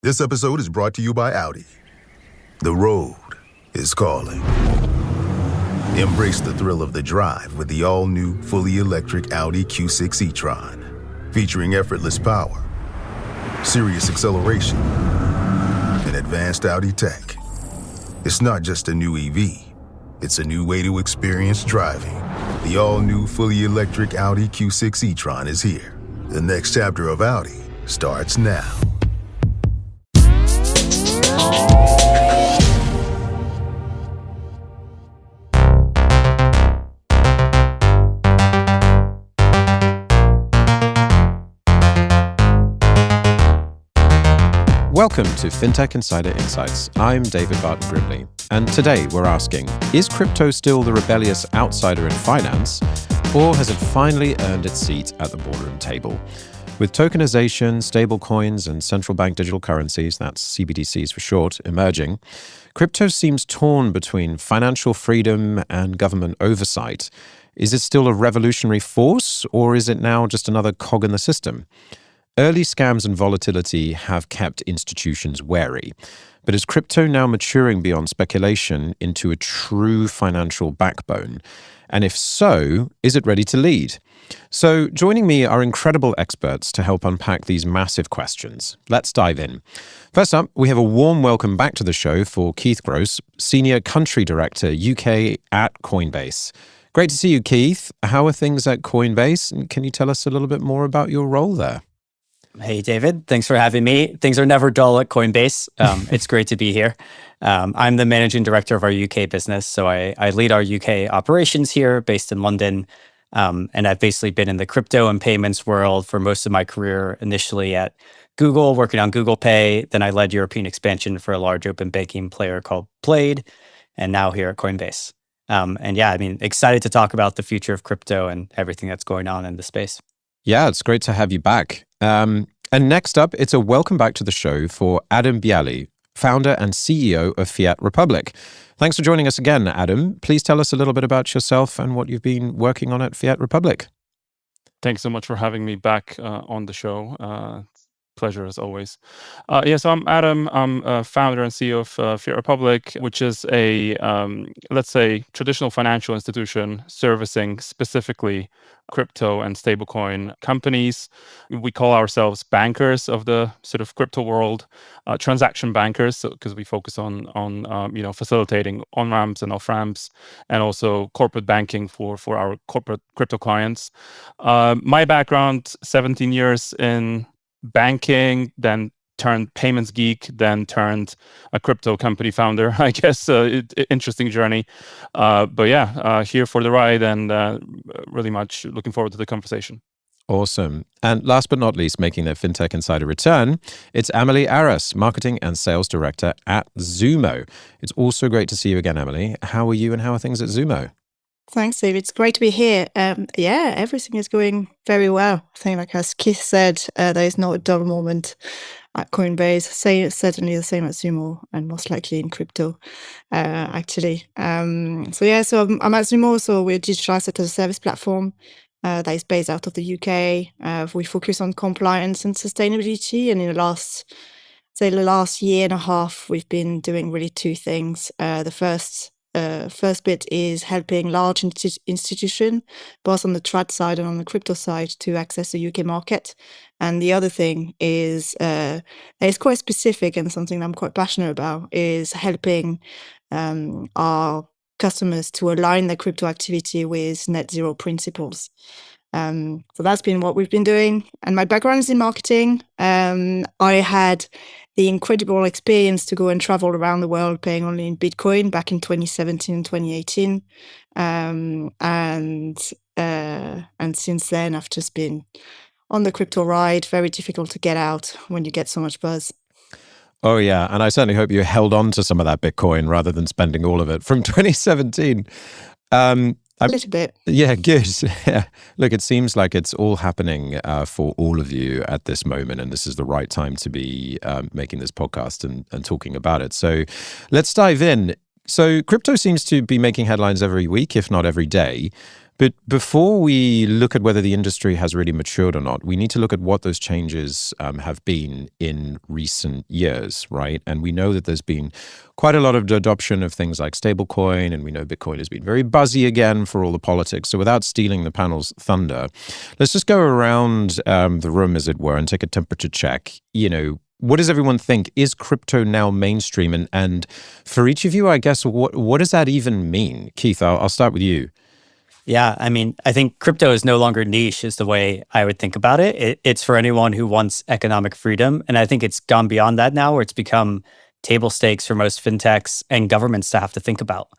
This episode is brought to you by Audi. The road is calling. Embrace the thrill of the drive with the all-new, fully electric Audi Q6 e-tron. Featuring effortless power, serious acceleration, and advanced Audi tech. It's not just a new EV, it's a new way to experience driving. The all-new, fully electric Audi Q6 e-tron is here. The next chapter of Audi starts now. Welcome to Fintech Insider Insights. I'm David Barton-Grimley, and today we're asking, is crypto still the rebellious outsider in finance, or has it finally earned its seat at the boardroom table? With tokenization, stablecoins, and central bank digital currencies, that's CBDCs for short, emerging, crypto seems torn between financial freedom and government oversight. Is it still a revolutionary force, or is it now just another cog in the system? Early scams and volatility have kept institutions wary. But is crypto now maturing beyond speculation into a true financial backbone? And if so, is it ready to lead? So joining me are incredible experts to help unpack these massive questions. Let's dive in. First up, we have a warm welcome back to the show for Keith Gross, Senior Country Director UK at Coinbase. Great to see you, Keith. How are things at Coinbase? And can you tell us a little bit more about your role there? Hey, David. Thanks for having me. Things are never dull at Coinbase. It's great to be here. I'm the managing director of our UK business. So I lead our UK operations here based in London. And I've basically been in the crypto and payments world for most of my career, initially at Google, working on Google Pay. Then I led European expansion for a large open banking player called Plaid, and now here at Coinbase. Excited to talk about the future of crypto and everything that's going on in the space. Yeah, it's great to have you back. And next up, it's a welcome back to the show for Adam Bialy, founder and CEO of Fiat Republic. Thanks for joining us again, Adam. Please tell us a little bit about yourself and what you've been working on at Fiat Republic. Thanks so much for having me back on the show. Pleasure as always. So I'm Adam. I'm founder and CEO of Fiat Republic, which is a, let's say, traditional financial institution servicing specifically crypto and stablecoin companies. We call ourselves bankers of the sort of crypto world, transaction bankers, because we focus on facilitating on-ramps and off-ramps, and also corporate banking for our corporate crypto clients. My background, 17 years in banking, then turned payments geek, then turned a crypto company founder. I guess interesting journey. Here for the ride, and really much looking forward to the conversation. Awesome. And last but not least, making their Fintech Insider return, it's Amelie Aras, Marketing and Sales Director at Zumo. It's also great to see you again, Amelie. How are you and how are things at Zumo? Thanks, David. It's great to be here. Everything is going very well. I think, like as Keith said, there is not a dull moment at Coinbase. Certainly the same at Zumo, and most likely in crypto, actually. So I'm at Zumo. So we're a digital asset as a service platform that is based out of the UK. We focus on compliance and sustainability. And in the last year and a half, we've been doing really two things. The first bit is helping large institutions, both on the trad side and on the crypto side, to access the UK market. And the other thing is quite specific and something I'm quite passionate about, is helping our customers to align their crypto activity with net zero principles. So that's been what we've been doing. And my background is in marketing. I had the incredible experience to go and travel around the world paying only in Bitcoin back in 2017 and 2018. And since then, I've just been on the crypto ride. Very difficult to get out when you get so much buzz. Oh, yeah. And I certainly hope you held on to some of that Bitcoin rather than spending all of it from 2017. A little bit. Yeah, good. Yeah. Look, it seems like it's all happening for all of you at this moment, and this is the right time to be making this podcast and talking about it. So let's dive in. So crypto seems to be making headlines every week, if not every day. But before we look at whether the industry has really matured or not, we need to look at what those changes have been in recent years, right? And we know that there's been quite a lot of adoption of things like stablecoin, and we know Bitcoin has been very buzzy again for all the politics. So without stealing the panel's thunder, let's just go around the room, as it were, and take a temperature check. What does everyone think? Is crypto now mainstream? And for each of you, I guess, what does that even mean? Keith, I'll start with you. Yeah, I mean, I think crypto is no longer niche is the way I would think about it. It's for anyone who wants economic freedom. And I think it's gone beyond that now, where it's become table stakes for most fintechs and governments to have to think about,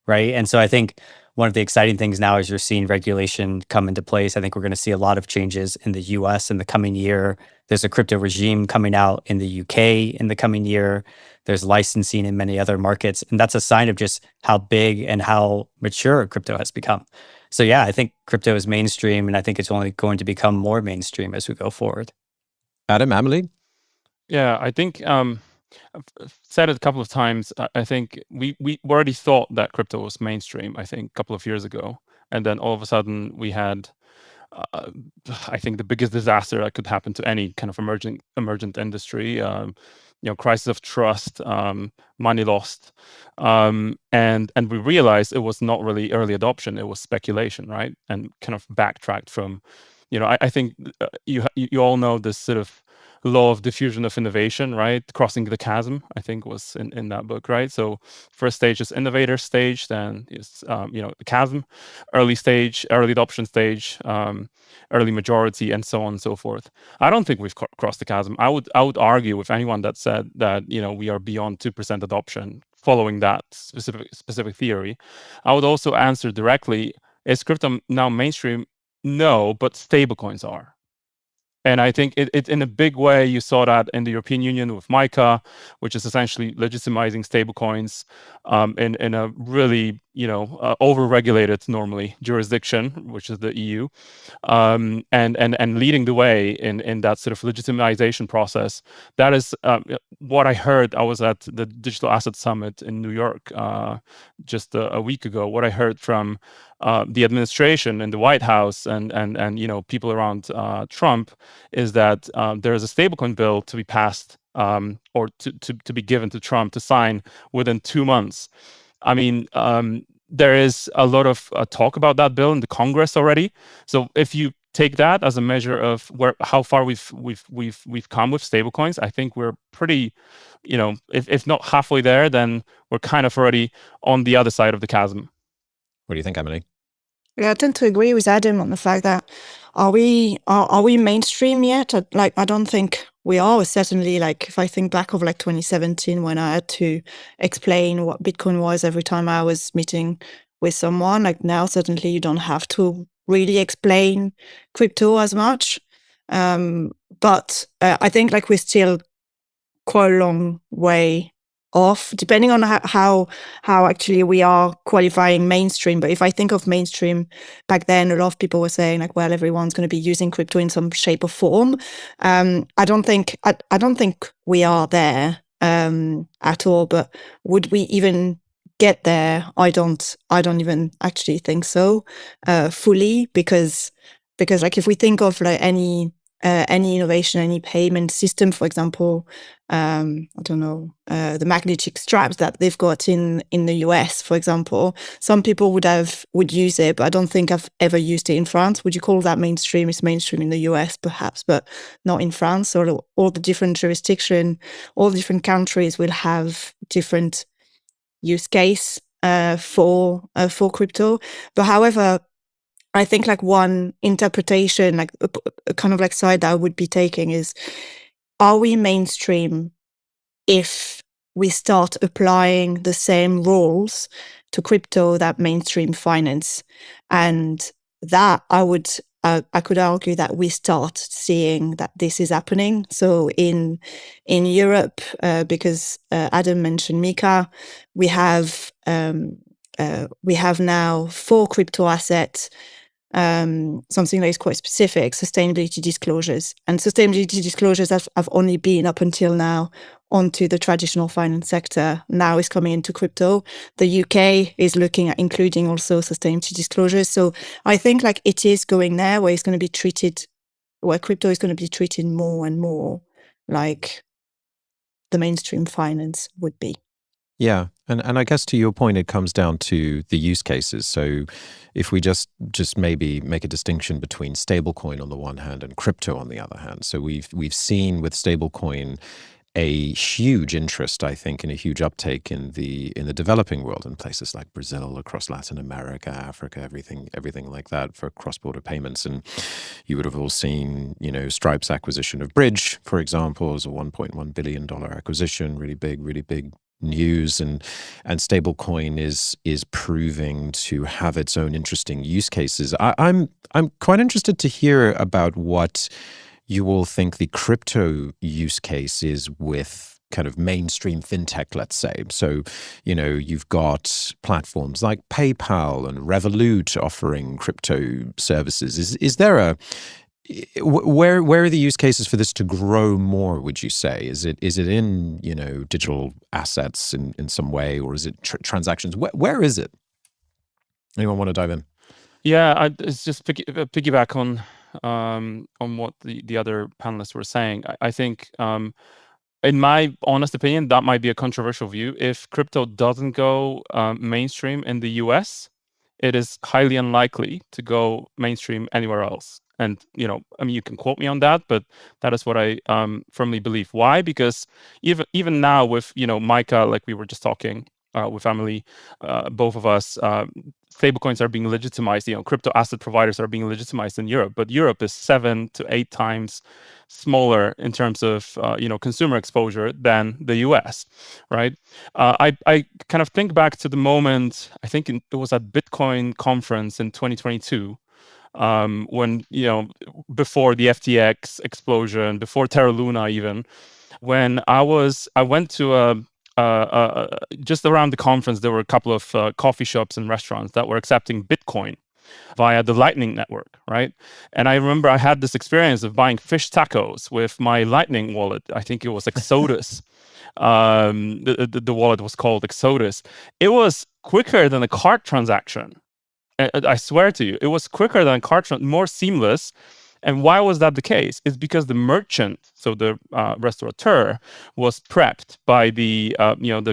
right? And so I think one of the exciting things now is you're seeing regulation come into place. I think we're going to see a lot of changes in the US in the coming year. There's a crypto regime coming out in the UK in the coming year. There's licensing in many other markets. And that's a sign of just how big and how mature crypto has become. So yeah, I think crypto is mainstream, and I think it's only going to become more mainstream as we go forward. Adam, Emily? Yeah, I think I've said it a couple of times. I think we already thought that crypto was mainstream, I think, a couple of years ago. And then all of a sudden we had, I think, the biggest disaster that could happen to any kind of emergent industry. Crisis of trust, money lost, and we realized it was not really early adoption; it was speculation, right? And kind of backtracked from, I think you all know this sort of law of diffusion of innovation, right? Crossing the chasm, I think, was in that book, right? So first stage is innovator stage, then is the chasm, early adoption stage, early majority, and so on and so forth. I don't think we've crossed the chasm. I would argue with anyone that said that we are beyond 2% adoption following that specific theory. I would also answer directly: is crypto now mainstream? No, but stablecoins are. And I think it in a big way, you saw that in the European Union with MiCA, which is essentially legitimizing stablecoins in a really, over-regulated normally jurisdiction, which is the EU, and leading the way in that sort of legitimization process. That is what I heard. I was at the Digital Asset Summit in New York just a week ago. What I heard from the administration in the White House and people around Trump is that there is a stablecoin bill to be passed or to be given to Trump to sign within 2 months. I mean, there is a lot of talk about that bill in the Congress already. So if you take that as a measure of how far we've come with stablecoins, I think we're pretty, if not halfway there, then we're kind of already on the other side of the chasm. What do you think, Emily? Yeah, I tend to agree with Adam on the fact that are we mainstream yet? I don't think we are. Certainly, if I think back of 2017 when I had to explain what Bitcoin was every time I was meeting with someone, now certainly you don't have to really explain crypto as much. But I think we're still quite a long way off, depending on how actually we are qualifying mainstream. But if I think of mainstream back then, a lot of people were saying well, everyone's going to be using crypto in some shape or form. I don't think we are there at all. But would we even get there? I don't even actually think so fully, because if we think of any innovation, any payment system, for example, I don't know, the magnetic straps that they've got in the US, for example, some people would use it, but I don't think I've ever used it in France. Would you call that mainstream? It's mainstream in the US, perhaps, but not in France. Or all the different jurisdiction, all the different countries will have different use case for crypto. But however, I think one interpretation, a kind of side that I would be taking is, are we mainstream if we start applying the same rules to crypto that mainstream finance? And that I could argue that we start seeing that this is happening. So in Europe, because Adam mentioned MiCA, we have now 4 crypto assets. Something that is quite specific, sustainability disclosures. And sustainability disclosures have only been up until now onto the traditional finance sector now is coming into crypto. The UK is looking at including also sustainability disclosures. So I think like it is going there where it's going to be treated, where crypto is going to be treated more and more like the mainstream finance would be. Yeah. And I guess to your point, it comes down to the use cases. So if we just maybe make a distinction between stablecoin on the one hand and crypto on the other hand. So we've seen with stablecoin a huge interest, I think, and a huge uptake in the developing world, in places like Brazil, across Latin America, Africa, everything like that, for cross-border payments. And you would have all seen, Stripe's acquisition of Bridge, for example, is a $1.1 billion acquisition, really big news, and stablecoin is proving to have its own interesting use cases. I'm quite interested to hear about what you all think the crypto use case is with kind of mainstream fintech, let's say. So, you've got platforms like PayPal and Revolut offering crypto services. Is there where are the use cases for this to grow more, would you say? Is it in, digital assets in some way, or is it transactions? Where is it? Anyone want to dive in? Yeah, it's just piggyback on what the other panelists were saying. I think, in my honest opinion, that might be a controversial view. If crypto doesn't go mainstream in the US, it is highly unlikely to go mainstream anywhere else. And, you can quote me on that, but that is what I firmly believe. Why? Because even now with, Micah, like we were just talking with Emily, both of us, stablecoins are being legitimized. Crypto asset providers are being legitimized in Europe, but Europe is 7 to 8 times smaller in terms of consumer exposure than the US, right? I kind of think back to the moment. I think it was at Bitcoin conference in 2022. When before the FTX explosion, before Terra Luna, even when I went to just around the conference, there were a couple of coffee shops and restaurants that were accepting Bitcoin via the Lightning Network, right? And I remember I had this experience of buying fish tacos with my Lightning wallet. I think it was Exodus. The wallet was called Exodus. It was quicker than a card transaction. I swear to you, it was quicker than a card transaction, more seamless. And why was that the case? It's because the merchant, so the restaurateur, was prepped by the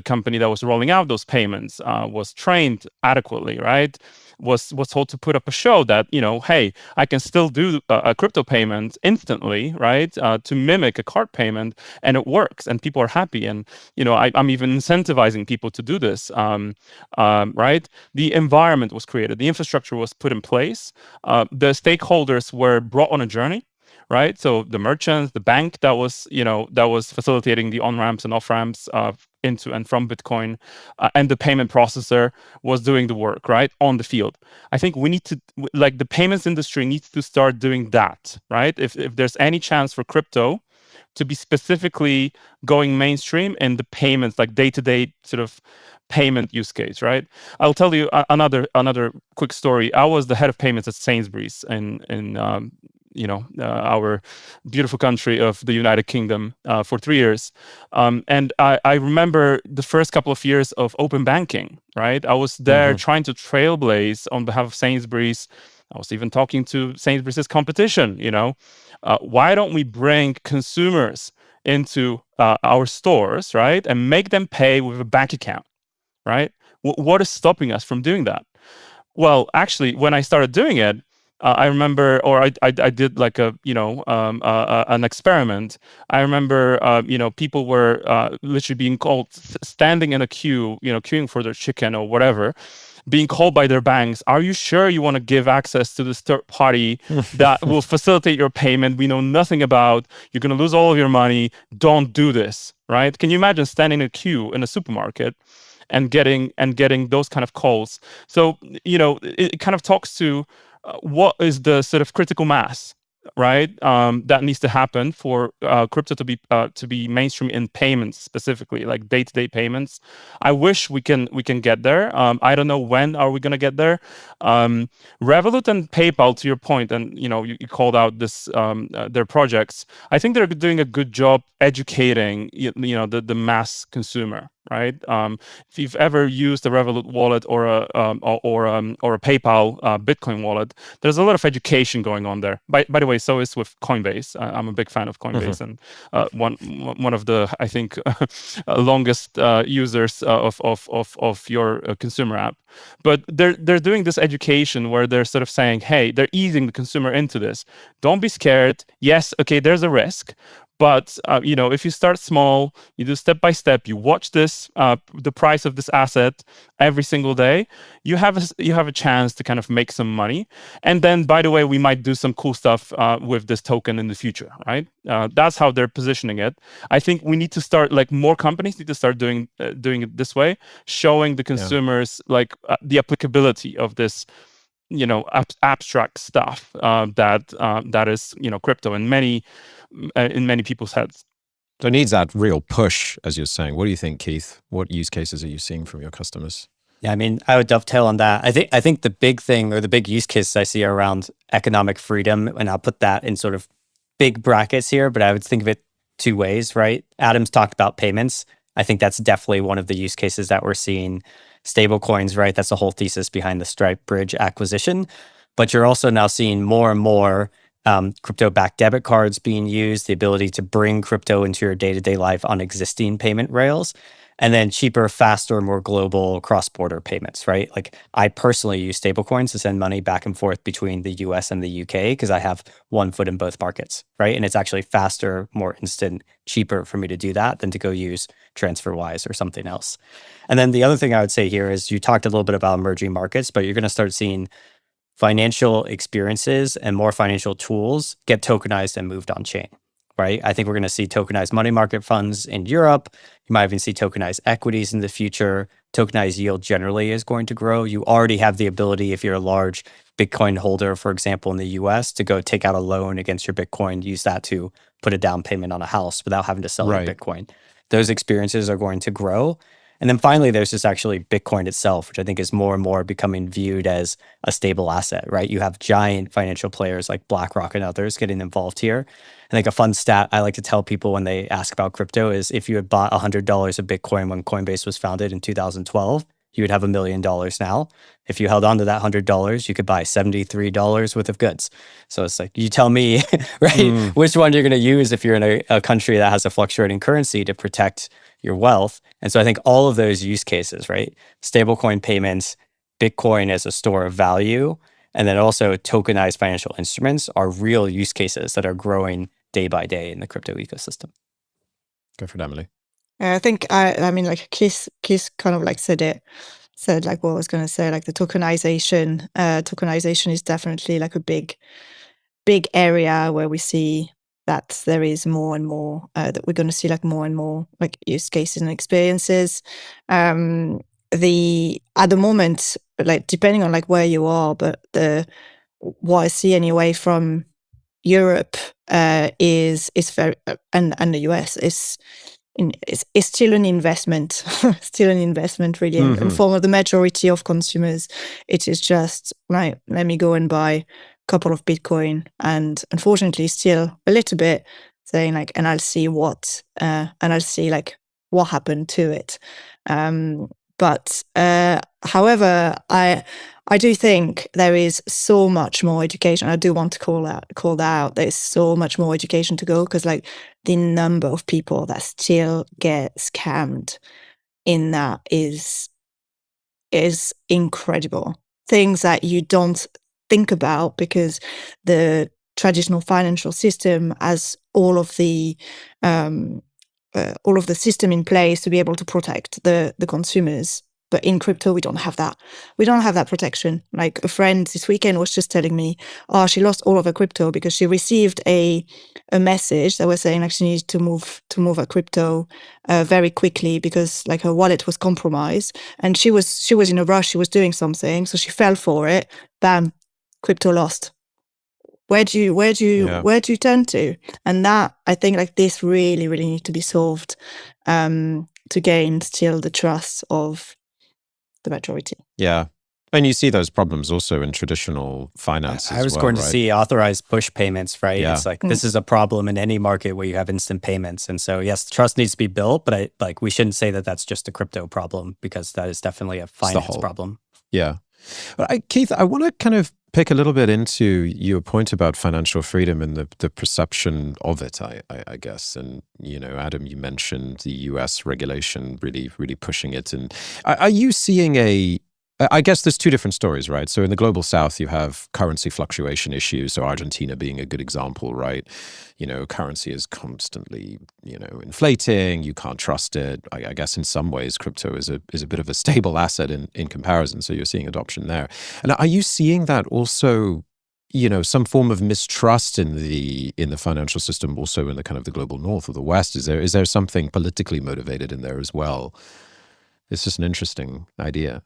company that was rolling out those payments, was trained adequately, right? Was told to put up a show that, hey, I can still do a crypto payment instantly, right? To mimic a card payment, and it works, and people are happy. And I'm even incentivizing people to do this, right? The environment was created, the infrastructure was put in place, the stakeholders were brought on a journey, right? So the merchants, the bank that was facilitating the on ramps and off ramps into and from Bitcoin, and the payment processor was doing the work, right, on the field. I think we need to, like, the payments industry needs to start doing that, right? If there's any chance for crypto to be specifically going mainstream in the payments, like day-to-day sort of payment use case, right? I'll tell you another quick story. I was the head of payments at Sainsbury's in our beautiful country of the United Kingdom for 3 years. And I remember the first couple of years of open banking, right? I was there trying to trailblaze on behalf of Sainsbury's. I was even talking to Sainsbury's competition, why don't we bring consumers into our stores, right? And make them pay with a bank account, right? What is stopping us from doing that? Well, actually, when I started doing it, I remember, or I did like an experiment. I remember, people were literally being called, standing in a queue, queuing for their chicken or whatever, being called by their banks. Are you sure you want to give access to this third party that will facilitate your payment? We know nothing about. You're going to lose all of your money. Don't do this, right? Can you imagine standing in a queue in a supermarket and getting those kind of calls? So, it kind of talks to what is the sort of critical mass right? That needs to happen for crypto to be mainstream in payments, specifically like day-to-day payments. I wish we can get there. I don't know when are we going to get there. Revolut and PayPal, to your point, and you called out this their projects. I think they're doing a good job educating the mass consumer, right? If you've ever used a Revolut wallet or a PayPal Bitcoin wallet, there's a lot of education going on there. By the way, so is with Coinbase. I'm a big fan of Coinbase, and one of the, I think, longest users of your consumer app. But they're doing this education where they're sort of saying, hey, they're easing the consumer into this. Don't be scared. Yes, okay, there's a risk. But if you start small, you do step by step, you watch this, the price of this asset every single day, you have a chance to kind of make some money. And then, by the way, we might do some cool stuff with this token in the future, right? That's how they're positioning it. I think we need to start, like, more companies need to start doing it this way, showing the consumers the applicability of this abstract stuff that is crypto in many people's heads. So it needs that real push, as you're saying. What do you think, Keith? What use cases are you seeing from your customers? Yeah, I mean, I would dovetail on that. I think the big thing, or the big use cases I see are around economic freedom, and I'll put that in sort of big brackets here, but I would think of it two ways, right? Adam's talked about payments. I think that's definitely one of the use cases that we're seeing. Stablecoins, right? That's the whole thesis behind the Stripe Bridge acquisition. But you're also now seeing more and more crypto-backed debit cards being used, the ability to bring crypto into your day-to-day life on existing payment rails, and then cheaper, faster, more global cross-border payments, right? Like, I personally use stablecoins to send money back and forth between the US and the UK because I have one foot in both markets, right? And it's actually faster, more instant, cheaper for me to do that than to go use TransferWise or something else. And then the other thing I would say here is, you talked a little bit about emerging markets, but you're going to start seeing financial experiences and more financial tools get tokenized and moved on chain, right? I think we're going to see tokenized money market funds in Europe. You might even see tokenized equities in the future. Tokenized yield generally is going to grow. You already have the ability, if you're a large Bitcoin holder, for example, in the US, to go take out a loan against your Bitcoin, use that to put a down payment on a house without having to sell your Bitcoin. Those experiences are going to grow. And then finally, there's just actually Bitcoin itself, which I think is more and more becoming viewed as a stable asset, right? You have giant financial players like BlackRock and others getting involved here. I think a fun stat I like to tell people when they ask about crypto is, if you had bought $100 of Bitcoin when Coinbase was founded in 2012, you would have $1 million now. If you held on to that $100, you could buy $73 worth of goods. So it's like, you tell me, right, which one you're going to use if you're in a country that has a fluctuating currency to protect your wealth. And so I think all of those use cases, right, stablecoin payments, Bitcoin as a store of value, and then also tokenized financial instruments are real use cases that are growing day by day in the crypto ecosystem. Go for it, Emily. I think I mean, like, Keith kind of like said like what I was going to say, like the tokenization. Tokenization is definitely like a big area where we see that there is more and more that we're going to see like more and more like use cases and experiences. At the moment, like, depending on like where you are, but what I see anyway from Europe is very and the US is still an investment, really. And for the majority of consumers, it is just, right, let me go and buy a couple of Bitcoin, and unfortunately still a little bit saying like, and I'll see what happened to it. But however, I do think there is so much more education. I do want to call that out. There's so much more education to go, because like the number of people that still get scammed in that is incredible. Things that you don't think about, because the traditional financial system has all of the system in place to be able to protect the consumers. But in crypto, we don't have that. We don't have that protection. Like, a friend this weekend was just telling me, she lost all of her crypto because she received a message that was saying like she needed to move her crypto very quickly because like her wallet was compromised, and she was in a rush. She was doing something, so she fell for it. Bam, crypto lost. where do you turn to? And that, I think, like, this really, really need to be solved to gain still the trust of the majority. Yeah. And you see those problems also in traditional finance I was going to see authorized push payments, right? Yeah. It's like, this is a problem in any market where you have instant payments. And so, yes, trust needs to be built, but we shouldn't say that that's just a crypto problem, because that is definitely a finance problem. Yeah. But Keith, I want to kind of pick a little bit into your point about financial freedom and the perception of it, I guess. And, Adam, you mentioned the US regulation really, really pushing it. And are you seeing I guess there's two different stories, right? So in the global south, you have currency fluctuation issues. So Argentina being a good example, right? Currency is constantly, inflating. You can't trust it. I guess in some ways, crypto is a bit of a stable asset in comparison. So you're seeing adoption there. And are you seeing that also, some form of mistrust in the financial system, also in the kind of the global north or the west? Is there something politically motivated in there as well? It's just an interesting idea.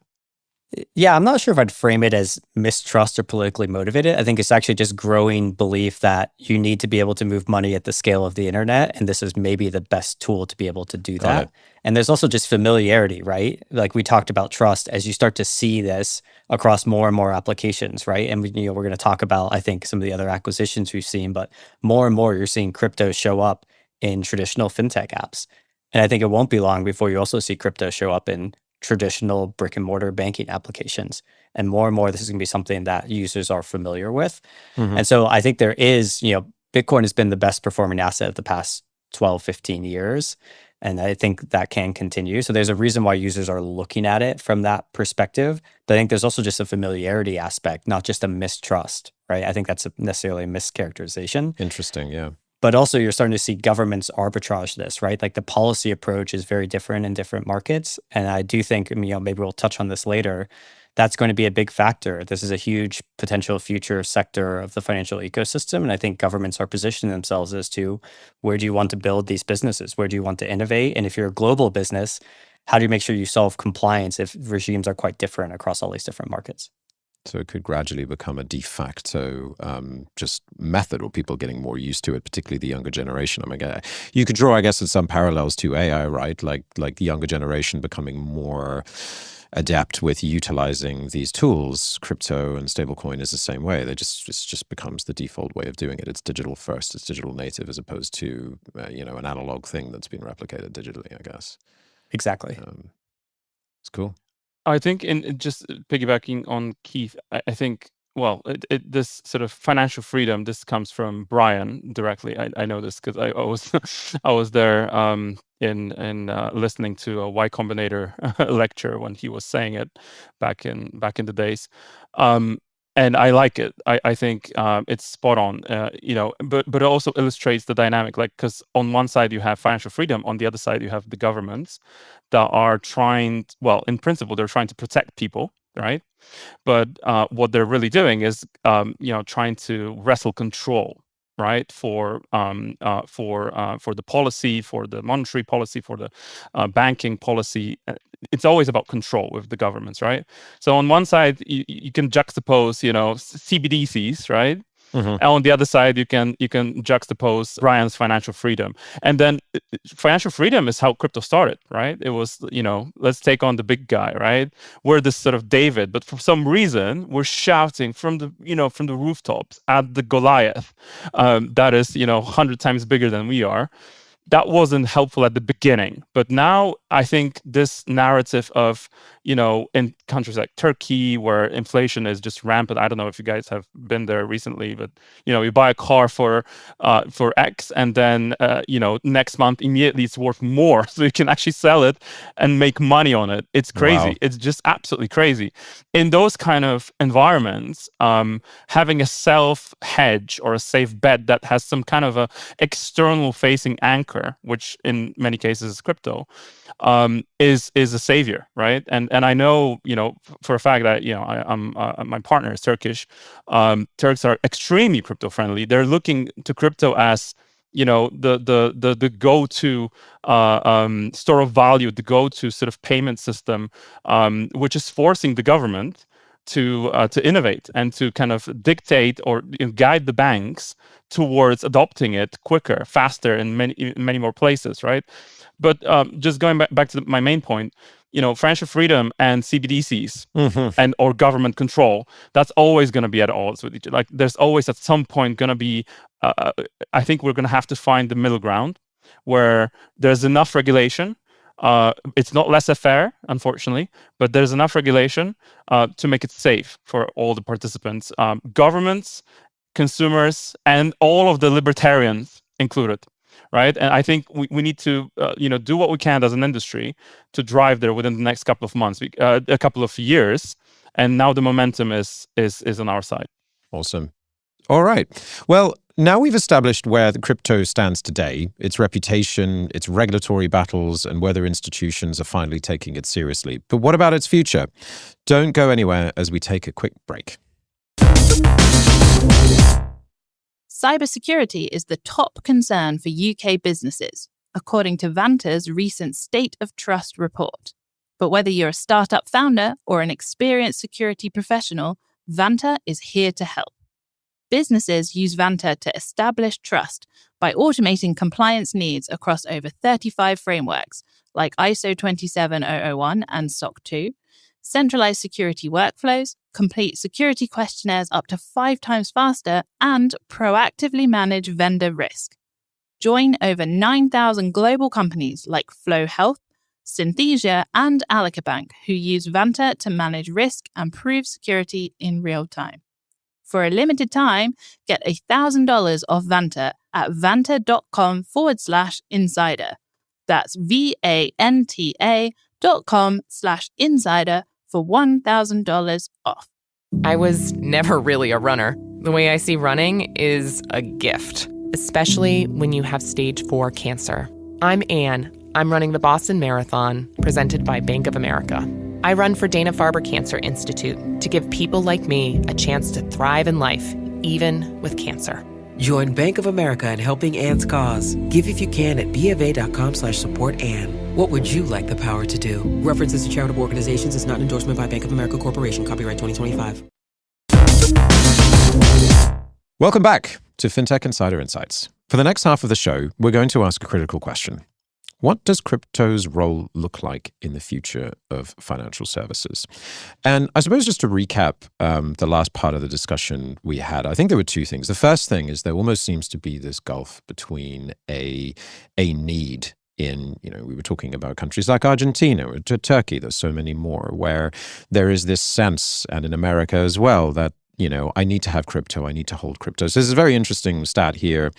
Yeah, I'm not sure if I'd frame it as mistrust or politically motivated. I think it's actually just growing belief that you need to be able to move money at the scale of the internet, and this is maybe the best tool to be able to do that. And there's also just familiarity, right? Like we talked about trust, as you start to see this across more and more applications, right? And we're going to talk about, I think, some of the other acquisitions we've seen, but more and more you're seeing crypto show up in traditional fintech apps. And I think it won't be long before you also see crypto show up in traditional brick and mortar banking applications. And more, this is going to be something that users are familiar with. Mm-hmm. And so I think there is, Bitcoin has been the best performing asset of the past 12, 15 years. And I think that can continue. So there's a reason why users are looking at it from that perspective. But I think there's also just a familiarity aspect, not just a mistrust, right? I think that's necessarily a mischaracterization. Interesting, yeah. But also you're starting to see governments arbitrage this, right? Like the policy approach is very different in different markets. And I do think, maybe we'll touch on this later, that's going to be a big factor. This is a huge potential future sector of the financial ecosystem. And I think governments are positioning themselves as to, where do you want to build these businesses? Where do you want to innovate? And if you're a global business, how do you make sure you solve compliance if regimes are quite different across all these different markets? So it could gradually become a de facto just method, or people getting more used to it, particularly the younger generation. I mean, you could draw, I guess, some parallels to AI, right? Like the younger generation becoming more adept with utilizing these tools. Crypto and stablecoin is the same way. It just becomes the default way of doing it. It's digital first. It's digital native, as opposed to an analog thing that's been replicated digitally, I guess. Exactly. It's cool. I think, in just piggybacking on Keith, I think, this sort of financial freedom, this comes from Brian directly. I know this because I was I was there in listening to a Y Combinator lecture when he was saying it back in the days. And I like it. I think it's spot on, but it also illustrates the dynamic, like, because on one side you have financial freedom, on the other side you have the governments that are trying, in principle, they're trying to protect people, right? But what they're really doing is, trying to wrestle control, right? For the policy, for the monetary policy, for the banking policy. It's always about control with the governments, right? So on one side, you can juxtapose, CBDCs, right? Mm-hmm. And on the other side, you can juxtapose Brian's financial freedom. And then financial freedom is how crypto started, right? It was, let's take on the big guy, right? We're this sort of David, but for some reason, we're shouting from the rooftops at the Goliath that is, 100 times bigger than we are. That wasn't helpful at the beginning. But now I think this narrative of, in countries like Turkey, where inflation is just rampant. I don't know if you guys have been there recently, but, you buy a car for X, and then, next month immediately it's worth more. So you can actually sell it and make money on it. It's crazy. Wow. It's just absolutely crazy. In those kind of environments, having a self-hedge or a safe bet that has some kind of a external facing anchor, which in many cases is crypto, is a savior, right? And I know, for a fact that, I'm my partner is Turkish. Turks are extremely crypto friendly. They're looking to crypto as, the go-to store of value, the go-to sort of payment system, which is forcing the government to innovate and to kind of dictate or guide the banks towards adopting it quicker, faster in many more places, right? But just going back to my main point, financial freedom and CBDCs and or government control, that's always going to be at odds with each other. Like there's always at some point going to be, I think we're going to have to find the middle ground where there's enough regulation. It's not laissez-faire, unfortunately, but there's enough regulation to make it safe for all the participants, governments, consumers, and all of the libertarians included. Right, and I think we need to do what we can as an industry to drive there within the next couple of months, a couple of years, and now the momentum is on our side. Awesome. All right. Well, now we've established where the crypto stands today, its reputation, its regulatory battles, and whether institutions are finally taking it seriously. But what about its future? Don't go anywhere as we take a quick break. Cybersecurity is the top concern for UK businesses, according to Vanta's recent State of Trust report. But whether you're a startup founder or an experienced security professional, Vanta is here to help. Businesses use Vanta to establish trust by automating compliance needs across over 35 frameworks like ISO 27001 and SOC 2, centralized security workflows, complete security questionnaires up to 5 times faster, and proactively manage vendor risk. Join over 9,000 global companies like Flow Health, Synthesia, and Alica Bank who use Vanta to manage risk and prove security in real time. For a limited time, get $1,000 off Vanta at vanta.com/insider. That's VANTA.com/insider for $1,000 off. I was never really a runner. The way I see running is a gift, especially when you have stage 4 cancer. I'm Anne. I'm running the Boston Marathon, presented by Bank of America. I run for Dana-Farber Cancer Institute to give people like me a chance to thrive in life, even with cancer. Join Bank of America in helping Anne's cause. Give if you can at BofA.com/supportAnne. What would you like the power to do? References to charitable organizations is not an endorsement by Bank of America Corporation. Copyright 2025. Welcome back to Fintech Insider Insights. For the next half of the show, we're going to ask a critical question. What does crypto's role look like in the future of financial services? And I suppose just to recap the last part of the discussion we had, I think there were 2 things. The first thing is there almost seems to be this gulf between a need in, we were talking about countries like Argentina or Turkey, there's so many more, where there is this sense, and in America as well, that I need to have crypto, I need to hold crypto. So this is a very interesting stat here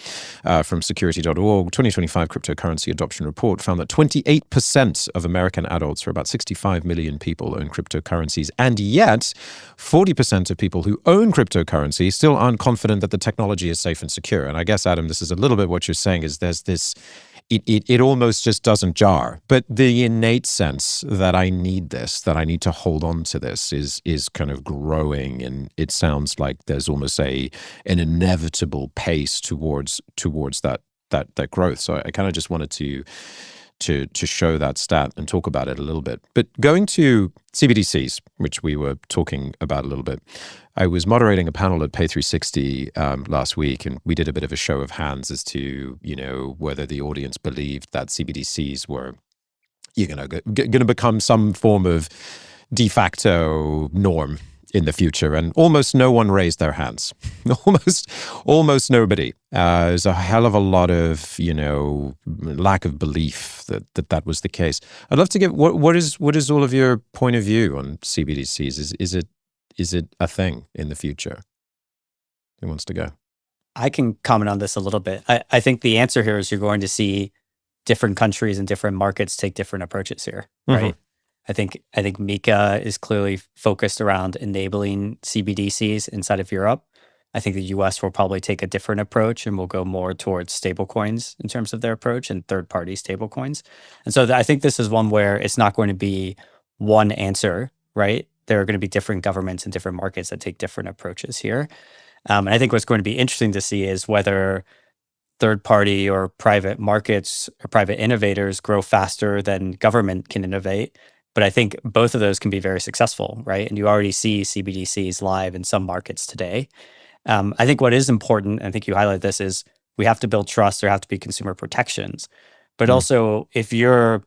from security.org. 2025 cryptocurrency adoption report found that 28% of American adults, or about 65 million people, own cryptocurrencies. And yet, 40% of people who own cryptocurrency still aren't confident that the technology is safe and secure. And I guess, Adam, this is a little bit what you're saying, is there's this... It almost just doesn't jar. But the innate sense that I need this, that I need to hold on to this is kind of growing. And it sounds like there's almost an inevitable pace towards that growth. So I kind of just wanted to show that stat and talk about it a little bit. But going to CBDCs, which we were talking about a little bit, I was moderating a panel at Pay360 last week, and we did a bit of a show of hands as to, whether the audience believed that CBDCs were, going to become some form of de facto norm in the future. And almost no one raised their hands. almost nobody. There's a hell of a lot of, lack of belief that was the case. I'd love to get, what is all of your point of view on CBDCs? Is it a thing in the future? Who wants to go? I can comment on this a little bit. I think the answer here is you're going to see different countries and different markets take different approaches here, right? I think Mika is clearly focused around enabling CBDCs inside of Europe. I think the US will probably take a different approach and will go more towards stablecoins in terms of their approach and third-party stablecoins. And so I think this is one where it's not going to be one answer, right? There are going to be different governments and different markets that take different approaches here. And I think what's going to be interesting to see is whether third-party or private markets or private innovators grow faster than government can innovate, But I think both of those can be very successful, right? And you already see CBDCs live in some markets today. I think what is important, and I think you highlight this, is we have to build trust. There have to be consumer protections. But also, if you're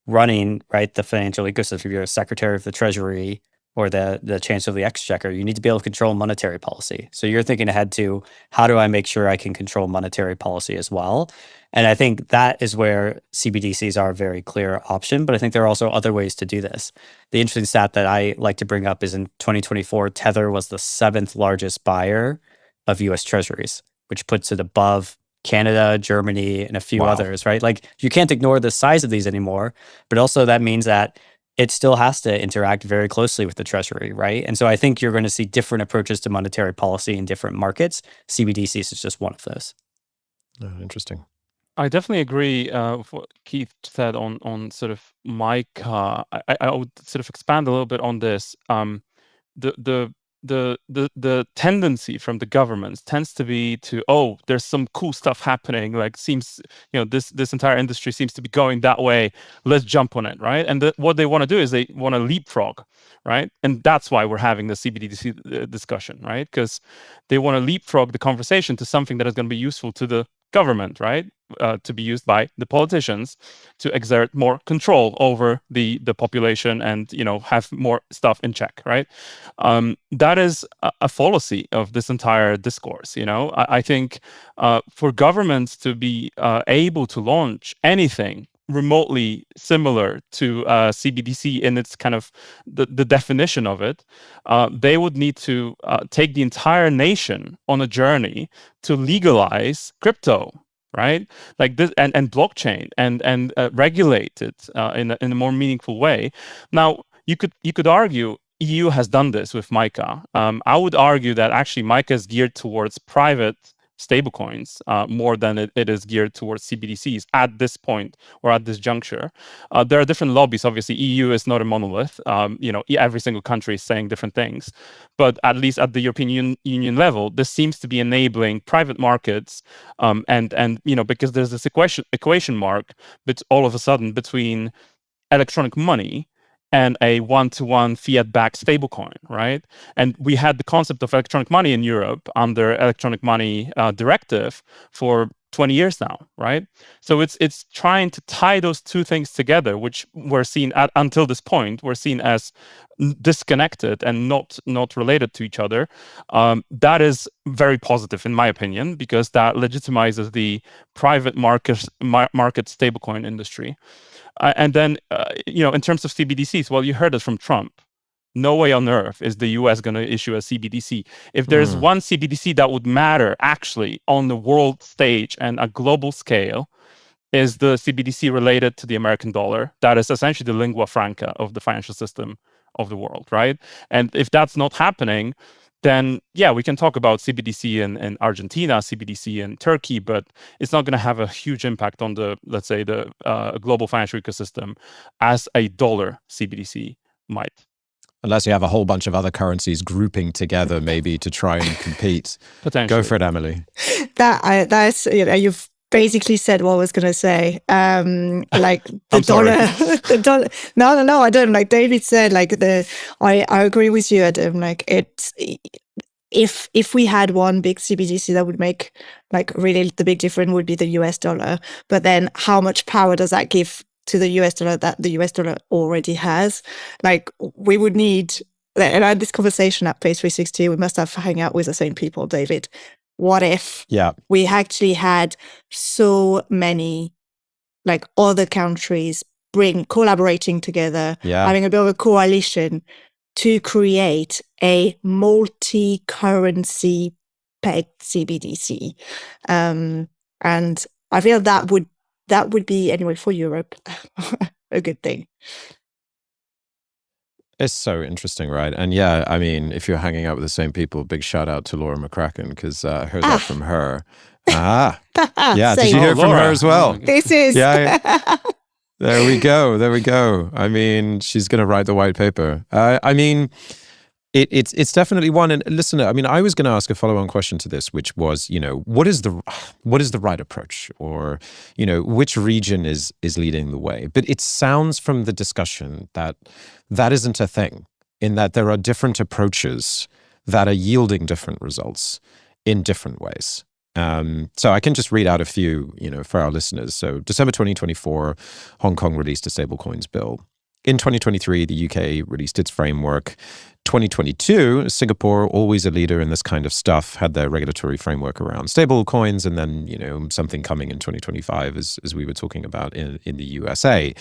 running, right, the financial ecosystem, if you're a secretary of the treasury or the chancellor of the exchequer, you need to be able to control monetary policy. So you're thinking ahead to, how do I make sure I can control monetary policy as well? And I think that is where CBDCs are a very clear option, but I think there are also other ways to do this. The interesting stat that I like to bring up is in 2024, Tether was the 7th largest buyer of US treasuries, which puts it above Canada, Germany, and a few others, right? Like, you can't ignore the size of these anymore, but also that means that it still has to interact very closely with the treasury, right? And so I think you're going to see different approaches to monetary policy in different markets. CBDCs is just one of those. Oh, interesting. I definitely agree with what Keith said on sort of MiCA. I would sort of expand a little bit on this. The tendency from the governments tends to be to, oh, there's some cool stuff happening, like seems, this entire industry seems to be going that way, let's jump on it, right? And what they want to do is they want to leapfrog, right? And that's why we're having the CBDC discussion, right? Because they want to leapfrog the conversation to something that is going to be useful to the government, right? To be used by the politicians to exert more control over the population and have more stuff in check, right? That is a fallacy of this entire discourse. I think for governments to be able to launch anything remotely similar to CBDC in its kind of the definition of it, they would need to take the entire nation on a journey to legalize crypto, right? Like this, and blockchain, and regulate it in a more meaningful way. Now, you could argue EU has done this with MiCA. I would argue that actually MiCA is geared towards private stablecoins more than it is geared towards CBDCs at this point or at this juncture. There are different lobbies. Obviously, EU is not a monolith. Every single country is saying different things. But at least at the European Union level, this seems to be enabling private markets, and because there's this equation mark, but all of a sudden between electronic money and a one-to-one fiat-backed stablecoin, right? And we had the concept of electronic money in Europe under electronic money directive for 20 years now, right? So it's trying to tie those two things together, which were seen until this point, were seen as disconnected and not related to each other. That is very positive, in my opinion, because that legitimizes the private market stablecoin industry. And then, in terms of CBDCs, well, you heard it from Trump. No way on earth is the US going to issue a CBDC. If there's one CBDC that would matter actually on the world stage and a global scale, is the CBDC related to the American dollar. That is essentially the lingua franca of the financial system of the world, right? And if that's not happening, then yeah, we can talk about CBDC in Argentina, CBDC in Turkey, but it's not going to have a huge impact on the, let's say, the global financial ecosystem as a dollar CBDC might. Unless you have a whole bunch of other currencies grouping together, maybe to try and compete. Potentially. Go for it, Emily. That's you've basically said what I was going to say. Like the dollar, the dollar. No, I don't. Like David said, like I agree with you, Adam. Like it's if we had one big CBDC that would make like really the big difference would be the US dollar. But then how much power does that give to the US dollar that the US dollar already has? Like we would need, and I had this conversation at Pay 360, we must have hung out with the same people, David. What if we actually had so many like other countries collaborating together, having a bit of a coalition to create a multi-currency pegged CBDC? And I feel that would be, anyway, for Europe, a good thing. It's so interesting, right? And yeah, I mean, if you're hanging out with the same people, big shout out to Laura McCracken, because I heard that from her. Yeah, did you hear it from her as well? This is... Yeah. There we go. I mean, she's going to write the white paper. I mean, It's definitely one. And listen, I mean, I was going to ask a follow-on question to this, which was, what is the right approach, or which region is leading the way? But it sounds from the discussion that isn't a thing, in that there are different approaches that are yielding different results in different ways. So I can just read out a few, for our listeners. So December 2024, Hong Kong released a stablecoins bill. In 2023, the UK released its framework. 2022, Singapore, always a leader in this kind of stuff, had their regulatory framework around stablecoins, and then, something coming in 2025, as we were talking about in the USA.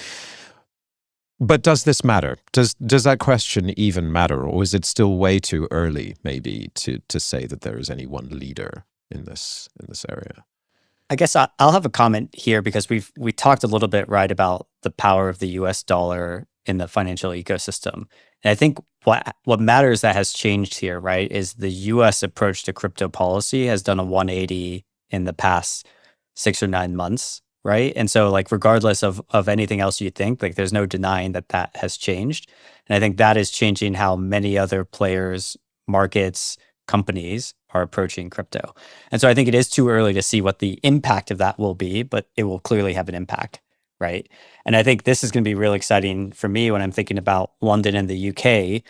But does this matter? Does that question even matter, or is it still way too early, maybe, to say that there is any one leader in this area? I guess I'll have a comment here, because we talked a little bit, right, about the power of the US dollar in the financial ecosystem. And I think what matters that has changed here, right, is the US approach to crypto policy has done a 180 in the past 6 or 9 months, right? And so, like, regardless of anything else you think, like, there's no denying that has changed. And I think that is changing how many other players, markets, companies are approaching crypto. And so I think it is too early to see what the impact of that will be, but it will clearly have an impact, right? And I think this is going to be really exciting for me when I'm thinking about London and the UK.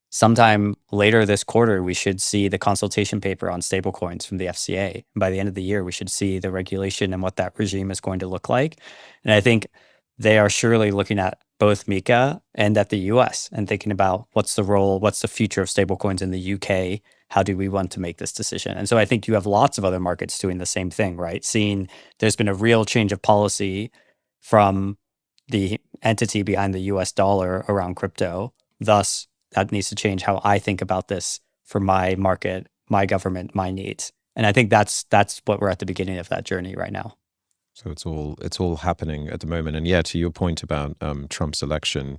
Sometime later this quarter, we should see the consultation paper on stablecoins from the FCA. And by the end of the year, we should see the regulation and what that regime is going to look like. And I think they are surely looking at both MiCA and at the US and thinking about what's the role, what's the future of stablecoins in the UK? How do we want to make this decision? And so I think you have lots of other markets doing the same thing, right? Seeing there's been a real change of policy from the entity behind the US dollar around crypto. Thus, that needs to change how I think about this for my market, my government, my needs. And I think that's what we're at the beginning of that journey right now. So it's all happening at the moment. And yeah, to your point about Trump's election,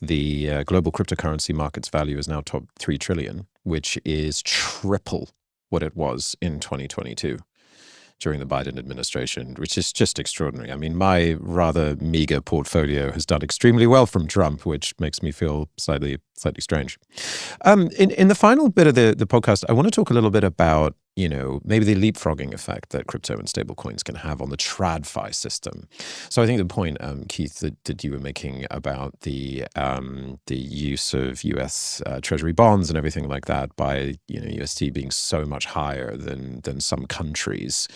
the global cryptocurrency market's value is now top 3 trillion, which is triple what it was in 2022 during the Biden administration, which is just extraordinary. I mean, my rather meager portfolio has done extremely well from Trump, which makes me feel slightly strange. In the final bit of the podcast, I want to talk a little bit about, maybe the leapfrogging effect that crypto and stablecoins can have on the TradFi system. So I think the point, Keith, that you were making about the use of US Treasury bonds and everything like that by UST being so much higher than some countries,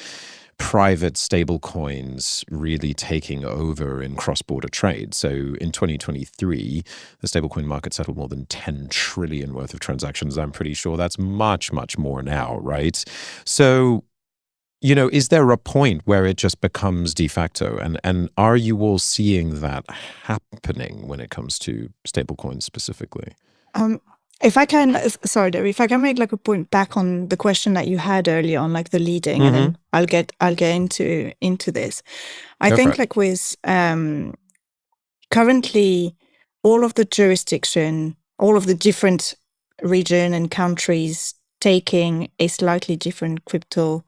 private stablecoins really taking over in cross-border trade. So in 2023, the stablecoin market settled more than 10 trillion worth of transactions. I'm pretty sure that's much, much more now, right? So, is there a point where it just becomes de facto? And are you all seeing that happening when it comes to stablecoins specifically? If I can, sorry, Debbie, if I can make like a point back on the question that you had earlier on, like the leading, and then I'll get into this. I think like with currently all of the jurisdiction, all of the different region and countries taking a slightly different crypto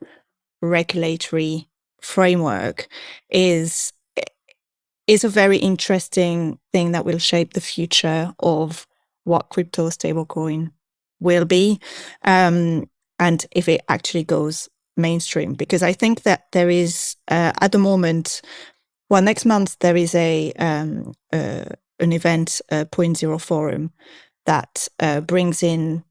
regulatory framework is a very interesting thing that will shape the future of what crypto stablecoin will be, and if it actually goes mainstream. Because I think that there is, at the moment, next month there is an event, Point Zero Forum, that brings in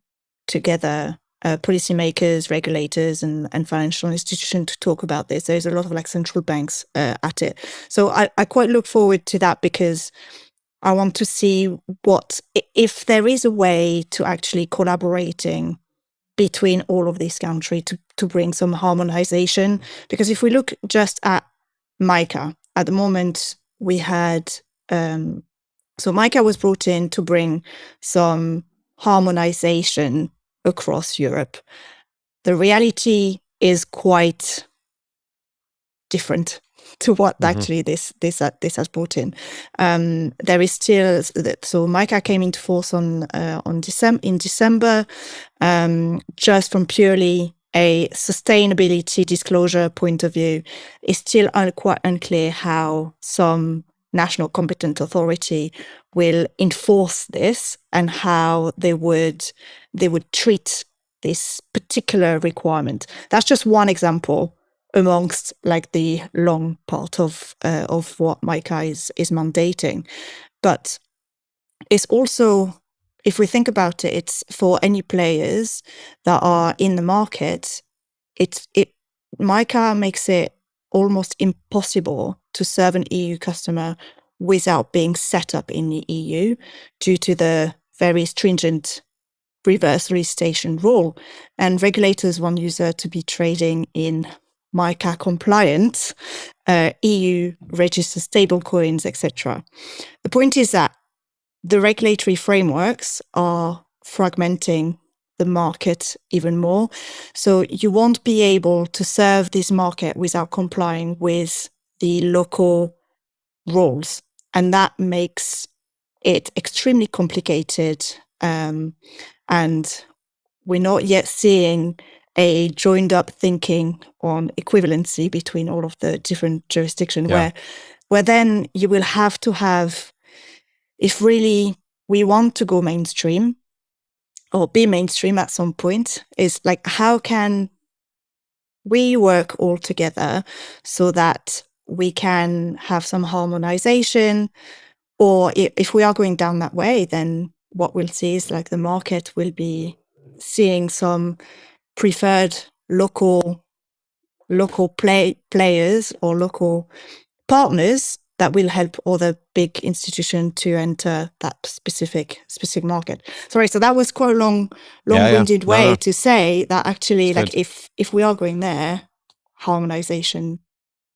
together policymakers, regulators, and financial institutions to talk about this. There's a lot of like central banks at it. So I quite look forward to that, because I want to see if there is a way to actually collaborating between all of these countries to bring some harmonization. Because if we look just at MiCA, at the moment we had, so MiCA was brought in to bring some harmonization across Europe. The reality is quite different to what actually this has brought in. There is still, so MiCA came into force in December, just from purely a sustainability disclosure point of view. It's still quite unclear how some national competent authority will enforce this and how they would treat this particular requirement. That's just one example amongst like the long part of what MiCA is mandating. But it's also, if we think about it, it's for any players that are in the market, MiCA makes it almost impossible to serve an EU customer without being set up in the EU due to the very stringent reverse registration rule. And regulators want user to be trading in MiCA compliant, EU registered stablecoins, etc. The point is that the regulatory frameworks are fragmenting the market even more. So you won't be able to serve this market without complying with the local rules. And that makes it extremely complicated. And we're not yet seeing a joined up thinking on equivalency between all of the different jurisdictions, where then you will have to have, if really we want to go mainstream or be mainstream at some point, is like, how can we work all together so that we can have some harmonization? Or if we are going down that way, then what we'll see is like the market will be seeing some preferred local players or local partners that will help other big institutions to enter that specific market. Sorry, so that was quite a long-winded way to say that actually, it's like good. If we are going there, harmonization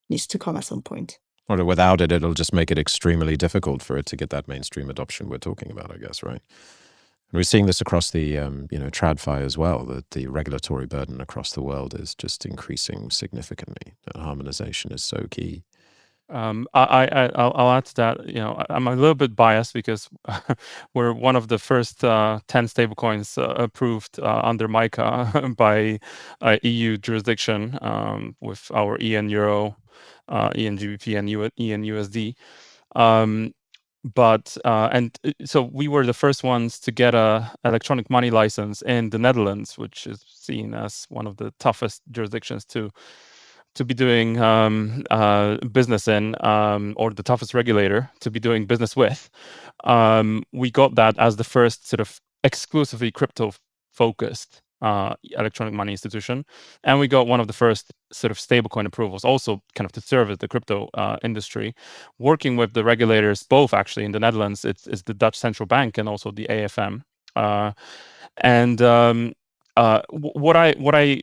needs to come at some point. Or without it, it'll just make it extremely difficult for it to get that mainstream adoption we're talking about, I guess, right? And we're seeing this across the, TradFi as well, that the regulatory burden across the world is just increasing significantly. Harmonization is so key. I'll add to that. I'm a little bit biased because we're one of the first 10 stablecoins approved under MiCA by EU jurisdiction with our EN Euro, EN GBP, and EN USD. So we were the first ones to get a electronic money license in the Netherlands, which is seen as one of the toughest jurisdictions to be doing business in, or the toughest regulator to be doing business with. We got that as the first sort of exclusively crypto-focused electronic money institution. And we got one of the first sort of stablecoin approvals, also kind of to service the crypto industry, working with the regulators, both actually in the Netherlands. It's the Dutch Central Bank and also the AFM. What I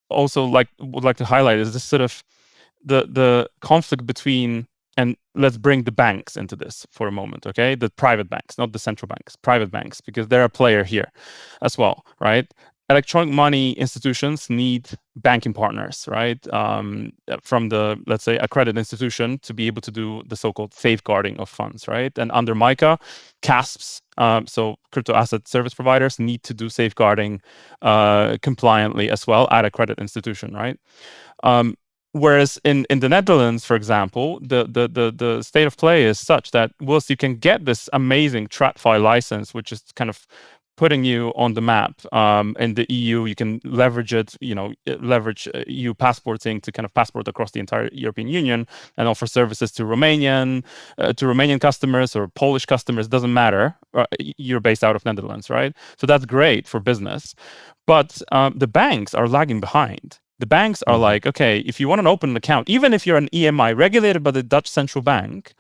also would like to highlight is this sort of the conflict between, and let's bring the banks into this for a moment, okay? The private banks, not the central banks, private banks, because they're a player here as well, right? Electronic money institutions need banking partners, right? From the, let's say, a credit institution to be able to do the so-called safeguarding of funds, right? And under MiCA, CASPs, so crypto asset service providers, need to do safeguarding compliantly as well at a credit institution, right? Whereas in the Netherlands, for example, the state of play is such that whilst you can get this amazing TradFi license, which is kind of putting you on the map in the EU, you can leverage it, leverage EU passporting to kind of passport across the entire European Union and offer services to Romanian customers or Polish customers, doesn't matter. You're based out of Netherlands, right? So that's great for business. But the banks are lagging behind. The banks are like, okay, if you want to open an account, even if you're an EMI regulated by the Dutch Central Bank,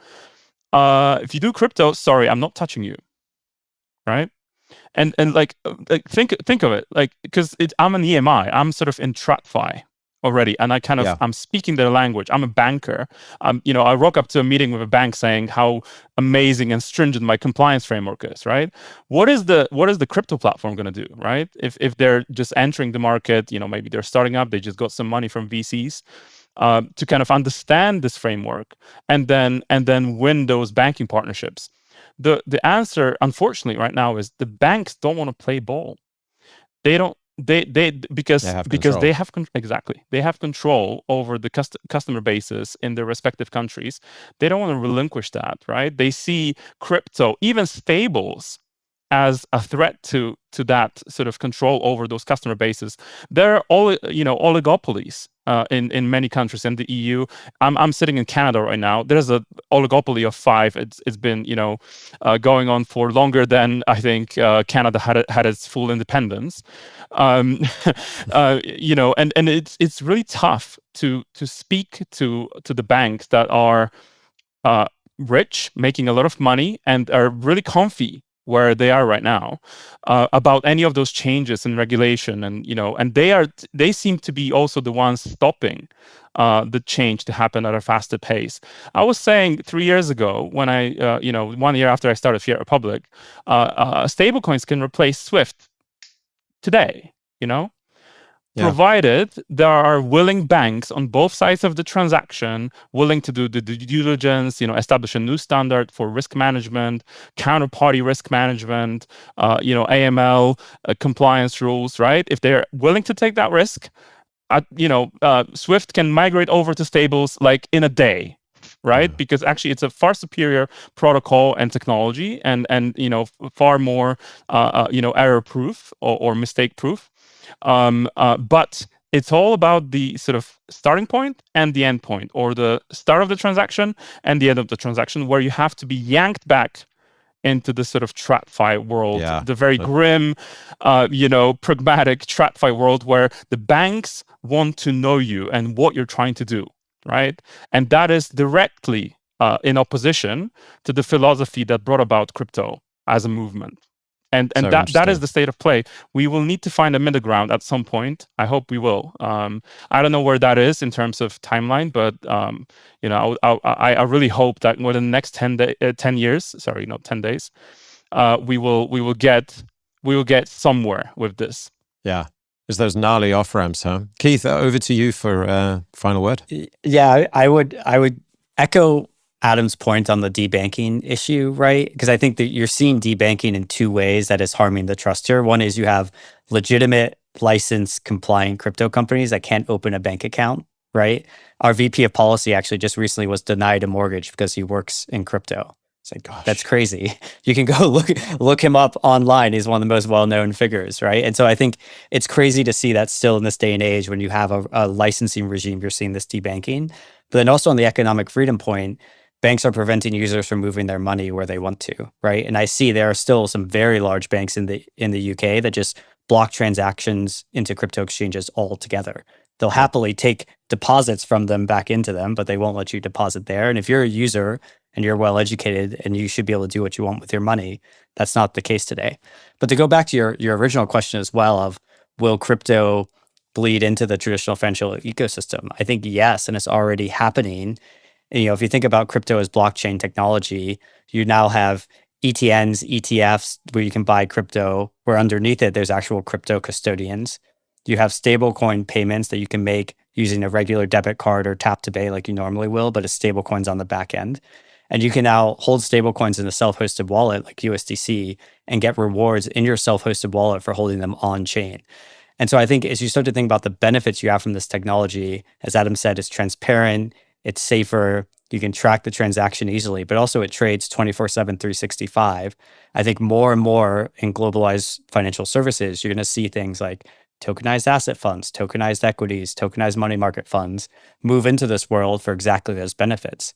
if you do crypto, sorry, I'm not touching you, right? And think of it, because I'm an EMI, I'm sort of in TradFi already, and I'm speaking their language. I'm a banker. I rock up to a meeting with a bank saying how amazing and stringent my compliance framework is, right? What is the crypto platform going to do, right? If they're just entering the market, maybe they're starting up, they just got some money from VCs to kind of understand this framework and then win those banking partnerships. The answer, unfortunately, right now is the banks don't want to play ball. They don't because They have because control. they have exactly, they have control over the customer bases in their respective countries. They don't want to relinquish that, right? They see crypto, even stables, as a threat to that sort of control over those customer bases. There are oligopolies in many countries in the EU. I'm sitting in Canada right now. There's a oligopoly of 5. It's been going on for longer than I think Canada had its full independence. And it's really tough to speak to the banks that are rich, making a lot of money, and are really comfy where they are right now, about any of those changes in regulation, and they seem to be also the ones stopping the change to happen at a faster pace. I was saying 3 years ago, when 1 year after I started Fiat Republic, stablecoins can replace SWIFT today. Provided there are willing banks on both sides of the transaction, willing to do the due diligence, establish a new standard for risk management, counterparty risk management, AML, compliance rules, right? If they're willing to take that risk, SWIFT can migrate over to stables like in a day, right? Because actually it's a far superior protocol and technology, and far more error proof or mistake proof. But it's all about the sort of starting point and the end point, or the start of the transaction and the end of the transaction, where you have to be yanked back into the sort of TradFi world, the very grim, pragmatic TradFi world, where the banks want to know you and what you're trying to do, right? And that is directly in opposition to the philosophy that brought about crypto as a movement. And So that is the state of play. We will need to find a middle ground at some point. I hope we will. I don't know where that is in terms of timeline, but I really hope that within the next 10 years, sorry, not 10 days, we will get somewhere with this. Yeah. There's those gnarly off ramps, huh? Keith, over to you for final word. Yeah, I would echo Adam's point on the debanking issue, right? Because I think that you're seeing debanking in 2 ways that is harming the trust here. One is you have legitimate, licensed, compliant crypto companies that can't open a bank account, right? Our VP of policy actually just recently was denied a mortgage because he works in crypto. It's like, gosh, that's crazy. You can go look him up online. He's one of the most well-known figures, right? And so I think it's crazy to see that still in this day and age, when you have a licensing regime, you're seeing this debanking. But then also on the economic freedom point, banks are preventing users from moving their money where they want to, right? And I see there are still some very large banks in the UK that just block transactions into crypto exchanges altogether. They'll happily take deposits from them back into them, but they won't let you deposit there. And if you're a user and you're well educated and you should be able to do what you want with your money, that's not the case today. But to go back to your original question as well of, will crypto bleed into the traditional financial ecosystem? I think yes, and it's already happening. If you think about crypto as blockchain technology, you now have ETNs, ETFs, where you can buy crypto, where underneath it, there's actual crypto custodians. You have stablecoin payments that you can make using a regular debit card or tap to pay like you normally will, but it's stablecoins on the back end. And you can now hold stablecoins in a self-hosted wallet like USDC and get rewards in your self-hosted wallet for holding them on chain. And so I think as you start to think about the benefits you have from this technology, as Adam said, it's transparent, it's safer, you can track the transaction easily, but also it trades 24/7, 365. I think more and more in globalized financial services, you're going to see things like tokenized asset funds, tokenized equities, tokenized money market funds move into this world for exactly those benefits.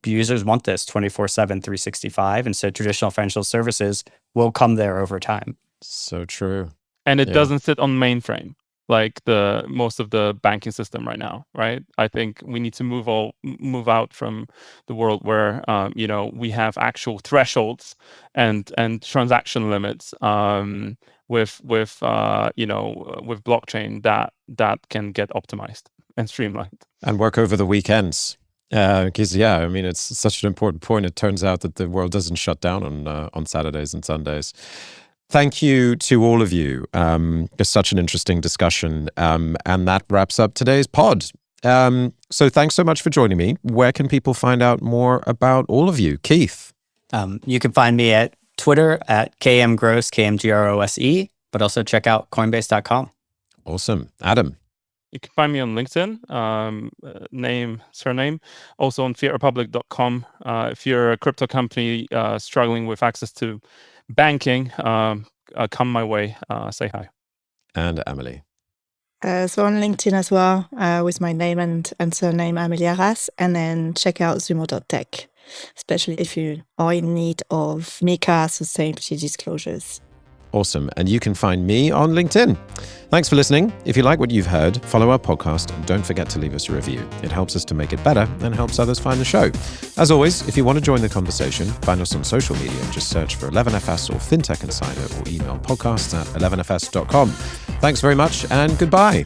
Users want this 24/7, 365. And so traditional financial services will come there over time. So true. And it doesn't sit on mainframe like the most of the banking system right now, right? I think we need to move out from the world where we have actual thresholds and transaction limits with blockchain that can get optimized and streamlined and work over the weekends. Because it's such an important point. It turns out that the world doesn't shut down on Saturdays and Sundays. Thank you to all of you. It's such an interesting discussion. And that wraps up today's pod. So thanks so much for joining me. Where can people find out more about all of you? Keith? You can find me at Twitter at KMGross, KMGROSE, but also check out Coinbase.com. Awesome. Adam? You can find me on LinkedIn, name, surname, also on fiatrepublic.com. If you're a crypto company struggling with access to banking, come my way, say hi. And Emily? So on LinkedIn as well, with my name and surname, Amelie Arras, and then check out Zumo.tech, especially if you are in need of MiCA sustainability disclosures. Awesome. And you can find me on LinkedIn. Thanks for listening. If you like what you've heard, follow our podcast and don't forget to leave us a review. It helps us to make it better and helps others find the show. As always, if you want to join the conversation, find us on social media. Just search for 11FS or Fintech Insider or email podcasts@11fs.com. Thanks very much and goodbye.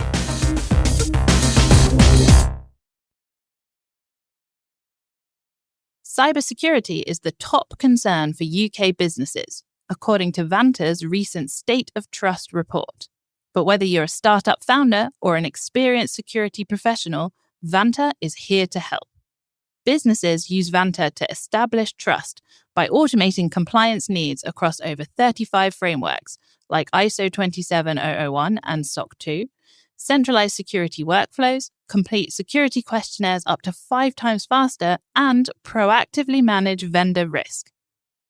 Cybersecurity is the top concern for UK businesses, according to Vanta's recent State of Trust report. But whether you're a startup founder or an experienced security professional, Vanta is here to help. Businesses use Vanta to establish trust by automating compliance needs across over 35 frameworks like ISO 27001 and SOC 2, centralize security workflows, complete security questionnaires up to 5 times faster, and proactively manage vendor risk.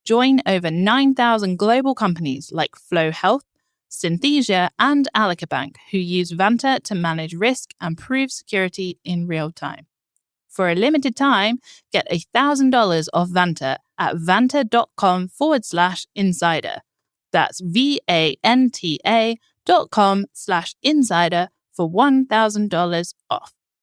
Join over 9,000 global companies like Flow Health, Synthesia, and Alica Bank who use Vanta to manage risk and prove security in real time. For a limited time, get $1,000 off Vanta at vanta.com/insider. That's VANTA.com/insider for $1,000 off.